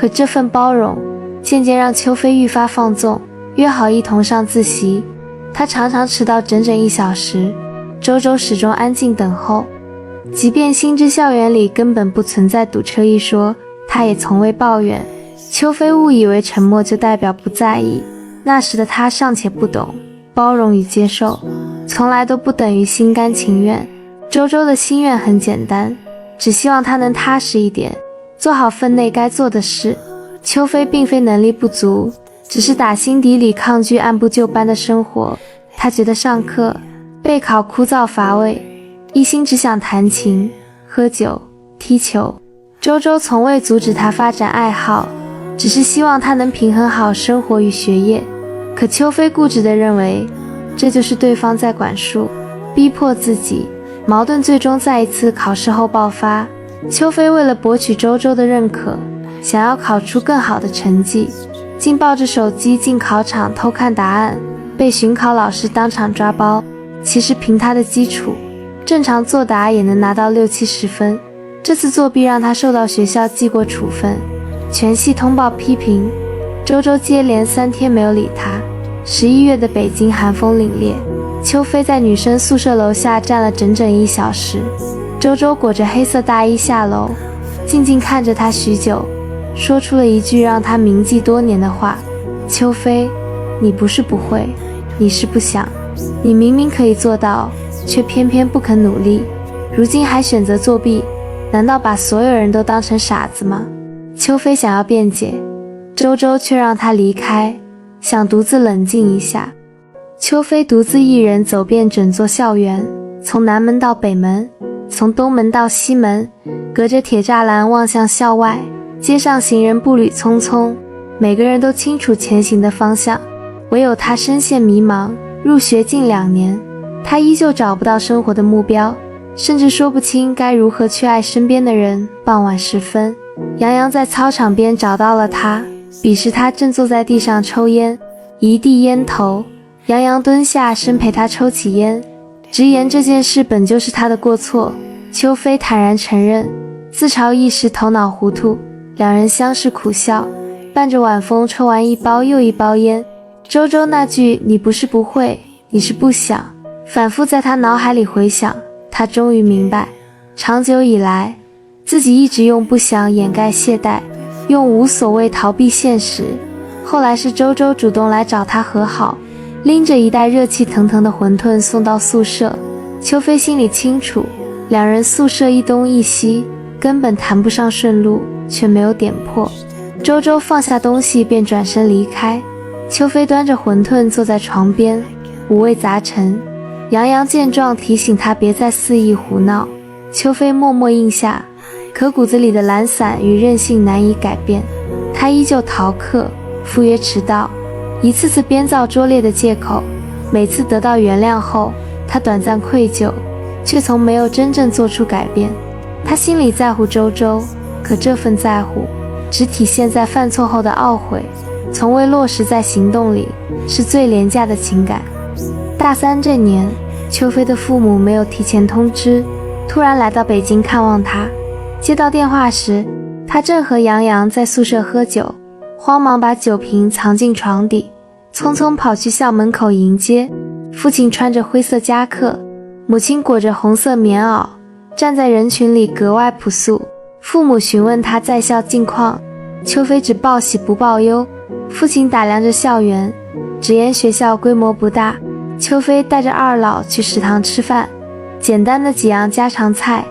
可這份包容漸漸讓秋飛愈發放縱，約好一同上自習。他常常遲到整整1小時，周周始終安靜等候。即便心知校園裡根本不存在堵車一說，他也從未抱怨。秋飛誤以為沉默就代表不在意，那時的他尚且不懂，包容與接受從來都不等於心甘情願。周周的心願很簡單，只希望他能踏實一點，做好分內該做的事。秋飛並非能力不足，只是打心底裡抗拒按部就班的生活。他覺得上課、備考枯燥乏味，一心只想彈琴、喝酒、踢球。周周從未阻止他發展愛好，只是希望他能平衡好生活與學業。可秋飛固執地認為，這就是對方在管束，逼迫自己。矛盾最終在一次考試後爆發。秋飛為了博取周周的認可，想要考出更好的成績，竟抱着手機進考場偷看答案，被巡考老師當場抓包。其實憑他的基礎，正常作答也能拿到60-70分。這次作弊讓他受到學校記過處分，全系通報批評。周周接連3天沒有理他。11月的北京寒風凜冽，秋飛在女生宿舍樓下站了整整1小時。周周裹着黑色大衣下樓，靜靜看着他許久，說出了一句讓他銘記多年的話：秋飛，你不是不會，你是不想。你明明可以做到，卻偏偏不肯努力，如今還選擇作弊，難道把所有人都當成傻子嗎？秋飛想要辯解，周周卻讓他離開，想獨自冷靜一下。秋飛獨自一人走遍整座校園，從南門到北門，從東門到西門，隔着鐵柵欄望向校外，街上行人步履匆匆，每個人都清楚前行的方向，唯有他深陷迷茫。入學近2年，他依舊找不到生活的目標，甚至說不清該如何去愛身邊的人。傍晚時分，楊洋在操場邊找到了他，彼時他正坐在地上抽煙，一地煙頭。楊洋蹲下身陪他抽起煙，直言這件事本就是他的過錯。秋飛坦然承認，自嘲一時頭腦糊塗。兩人相視苦笑，伴着晚風抽完一包又一包煙。周周那句你不是不會，你是不想，反覆在他腦海裡回響。他終於明白，長久以來自己一直用不想掩蓋懈怠，用無所謂逃避現實。後來是周周主动來找他和好，拎着一袋熱氣騰騰的餛飩送到宿舍。秋飛心裡清楚，兩人宿舍一東一西，根本談不上順路，卻沒有點破。周周放下東西便轉身離開。秋飛端着餛飩坐在床邊，五味雜陳。楊洋見狀提醒他別再肆意胡鬧，秋飛默默應下，可骨子裡的懶散與任性難以改變。他依舊逃課、赴約遲到，一次次編造拙劣的借口。每次得到原諒後，他短暫愧疚，卻從沒有真正做出改變。他心裡在乎周周，可這份在乎只體現在犯錯後的懊悔，從未落實在行動裡，是最廉價的情感。大3這年，秋飛的父母沒有提前通知，突然來到北京看望他。接到電話時，他正和楊洋在宿舍喝酒，慌忙把酒瓶藏進床底，匆匆跑去校門口迎接。父親穿着灰色夾克，母親裹着紅色棉襖，站在人群裡格外樸素。父母詢問他在校近況，秋飛只報喜不報憂。父親打量着校園，直言學校規模不大。秋飛帶着二老去食堂吃飯，簡單的幾樣家常菜，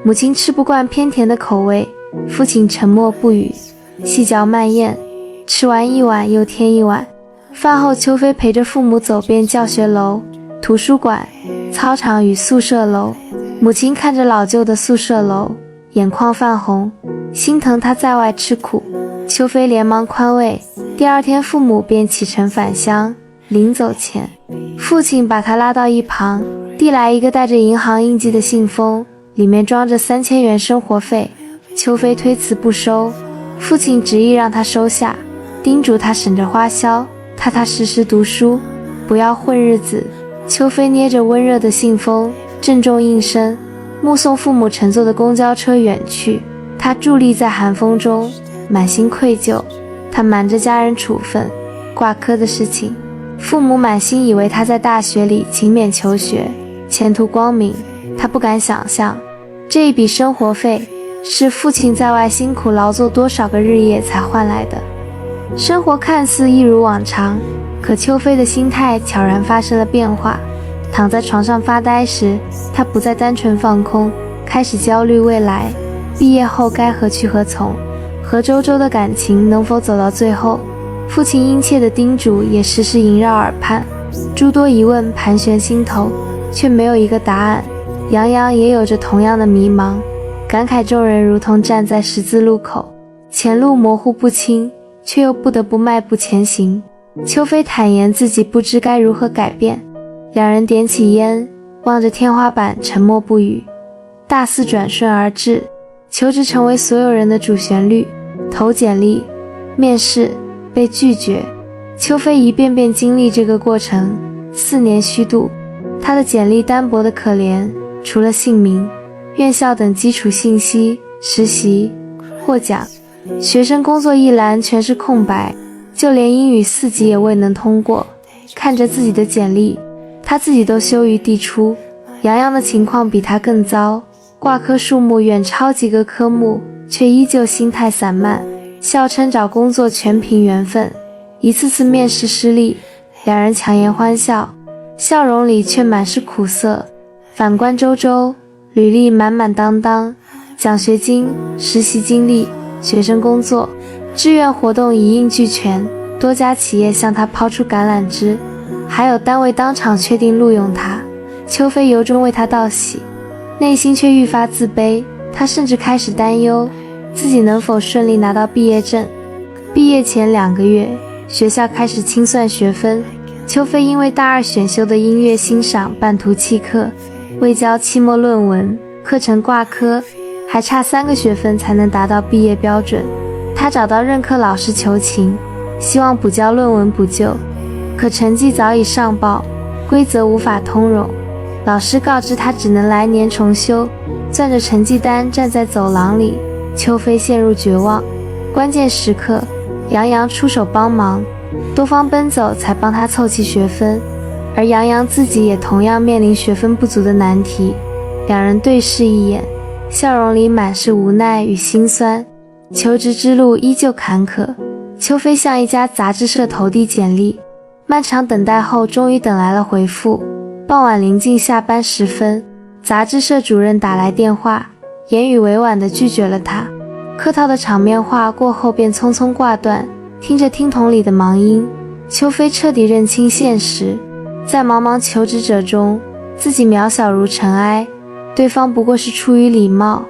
母親吃不慣偏甜的口味，父親沉默不語，細嚼慢嚥，吃完一碗又添一碗。飯後，秋飛陪着父母走遍教學樓、圖書館、操場與宿舍樓。母親看着老舊的宿舍樓，眼眶泛紅，心疼他在外吃苦。秋飛連忙寬慰。第2天，父母便啟程返鄉。臨走前，父親把他拉到一旁，遞來一個帶着銀行印記的信封，裡面裝着3000元生活費。秋飛推辭不收，父親執意讓他收下，叮囑他省着花銷，踏踏實實讀書，不要混日子。秋飛捏着溫熱的信封，鄭重應聲，目送父母乘坐的公交車遠去。他佇立在寒風中，滿心愧疚。他瞞着家人處分掛科的事情，父母滿心以為他在大學裡勤勉求學，前途光明。他不敢想象，這一筆生活費是父親在外辛苦勞作多少個日夜才換來的。生活看似一如往常，可秋飛的心態悄然發生了變化。躺在床上發呆時，他不再單純放空，開始焦慮未來，畢業後該何去何從，和周周的感情能否走到最後。父親殷切的叮囑也時時縈繞耳畔，諸多疑問盤旋心頭，卻沒有一個答案。楊洋也有着同樣的迷茫，感慨眾人如同站在十字路口，前路模糊不清，卻又不得不邁步前行。秋飛坦言自己不知該如何改變。兩人點起煙，望着天花板沉默不語。大四轉瞬而至，求職成為所有人的主旋律，投簡歷、面試、被拒絕。秋飛一遍遍經歷這個過程，4年虛度。他的簡歷單薄得可憐，除了姓名、院校等基礎信息，實習、獲獎、學生工作一欄全是空白，就連英語4級也未能通過。看着自己的簡歷，他自己都羞於遞出。楊洋的情況比他更糟，掛科數目遠超幾個科目，卻依舊心態散漫，笑稱找工作全憑緣分。一次次面試失利，兩人強顏歡笑，笑容裡卻滿是苦澀。反觀周周，履歷滿滿當當，獎學金、實習經歷、學生工作、志願活動一應俱全，多家企業向他拋出橄欖枝，還有單位當場確定錄用他。秋飛由衷為他道喜，內心卻愈發自卑。他甚至開始擔憂自己能否順利拿到畢業證。畢業前2個月，學校開始清算學分，秋飛因為大2選修的音樂欣賞半途棄課，未交期末論文，課程掛科，還差3個學分才能達到畢業標準。他找到任課老師求情，希望補交論文補救，可成績早已上報，規則無法通融。老師告知他只能來年重修，攥着成績單站在走廊裡，秋飛陷入絕望。關鍵時刻，楊洋出手幫忙，多方奔走才幫他湊齊學分，而楊洋自己也同樣面臨學分不足的難題。兩人對視一眼，笑容裡滿是無奈與心酸。求職之路依舊坎坷，秋飛向一家雜誌社投遞簡歷，漫長等待後終於等來了回復。傍晚臨近下班時分，雜誌社主任打來電話，言語委婉地拒絕了他。客套的場面話過後便匆匆掛斷，聽着聽筒裡的忙音，秋飛徹底認清現實，在茫茫求職者中，自己渺小如塵埃，對方不過是出於禮貌，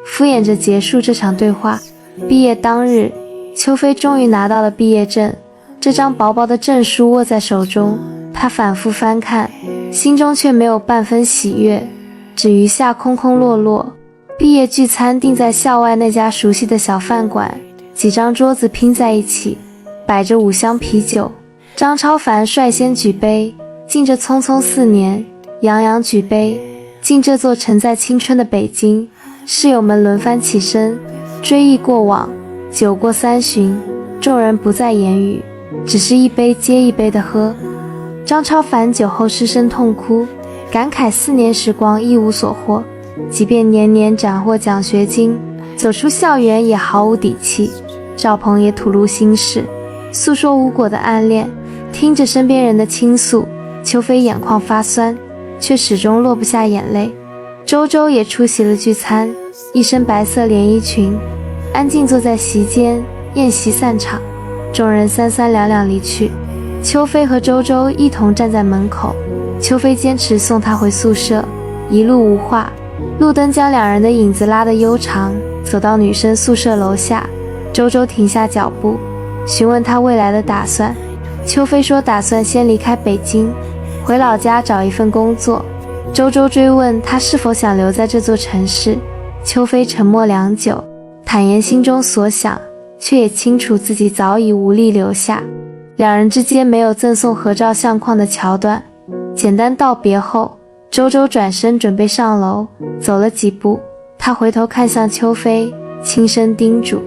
敷衍着結束這場對話。畢業當日，秋飛終於拿到了畢業證，這張薄薄的證書握在手中，他反覆翻看，心中卻沒有半分喜悅，只餘下空空落落。畢業聚餐定在校外那家熟悉的小飯館，幾張桌子拼在一起，擺着5箱啤酒。張超凡率先舉杯，敬這匆匆4年；楊洋舉杯，敬這座承載青春的北京。室友們輪番起身，追憶過往。酒過3巡，眾人不再言語，只是一杯接一杯地喝。張超凡酒後失聲痛哭，感慨4年時光一無所獲，即便年年斬獲獎學金，走出校園也毫無底氣。趙鵬也吐露心事，訴說無果的暗戀。聽着身邊人的傾訴，秋飛眼眶發酸，卻始終落不下眼淚。周周也出席了聚餐，一身白色連衣裙，安靜坐在席間。宴席散場，眾人三三兩兩離去。秋飛和周周一同站在門口，秋飛堅持送他回宿舍，一路無話。路燈將兩人的影子拉得悠長，走到女生宿舍樓下，周周停下腳步，詢問他未來的打算。秋飛說打算先離開北京，回老家找一份工作。周周追問他是否想留在這座城市，秋飛沉默良久，坦言心中所想，卻也清楚自己早已無力留下。兩人之間沒有贈送合照相框的橋段，簡單道別後，周周轉身準備上樓，走了幾步，他回頭看向秋飛，輕聲叮囑：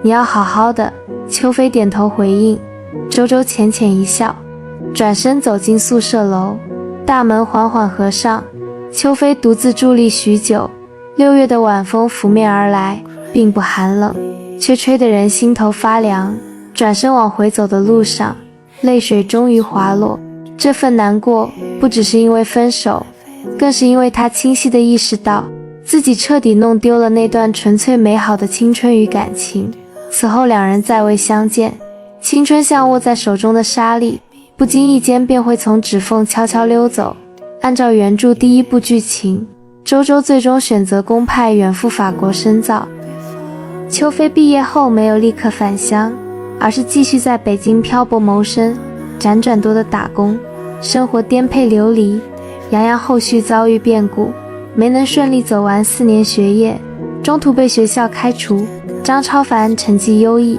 你要好好的。秋飛點頭回應。周周淺淺一笑，轉身走進宿舍樓，大門緩緩合上。秋飛獨自佇立許久。6月的晚風拂面而來，並不寒冷，卻吹得人心頭發涼。轉身往回走的路上，淚水終於滑落。這份難過不只是因為分手，更是因為他清晰地意識到自己徹底弄丟了那段純粹美好的青春與感情。此後兩人再未相見，青春像握在手中的沙粒，不經意間便會從指縫悄悄溜走。按照原著第1部劇情，周周最終選擇公派遠赴法國深造。秋飛畢業後沒有立刻返鄉，而是繼續在北京漂泊謀生，輾轉多的打工，生活顛沛流離。楊洋後續遭遇變故，沒能順利走完4年學業，中途被學校開除。張超凡成績優異，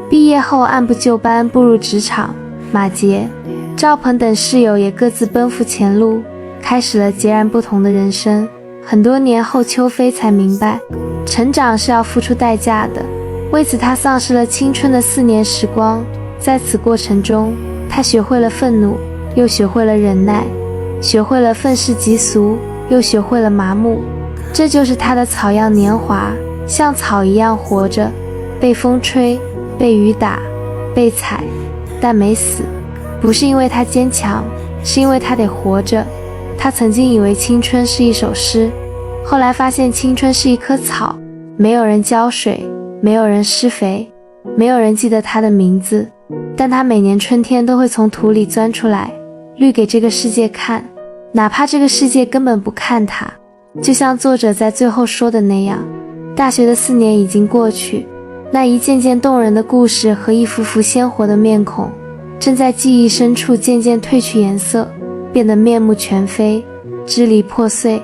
畢業後按部就班步入職場。馬杰、趙鵬等室友也各自奔赴前路，開始了截然不同的人生。很多年後，秋飛才明白，成長是要付出代價的。為此，他喪失了青春的4年時光。在此過程中，他學會了憤怒，又學會了忍耐，學會了憤世嫉俗，又學會了麻木。這就是他的草樣年華，像草一樣活着，被風吹，被雨打，被踩，但沒死。不是因為他堅強，是因為他得活着。他曾經以為青春是一首詩，後來發現青春是一棵草，沒有人澆水，沒有人施肥，沒有人記得他的名字，但他每年春天都會從土裡鑽出來，綠給這個世界看，哪怕這個世界根本不看他。就像作者在最後說的那樣，大學的4年已經過去，那一件件動人的故事和一幅幅鮮活的面孔，正在記憶深處漸漸褪去顏色，變得面目全非，支離破碎。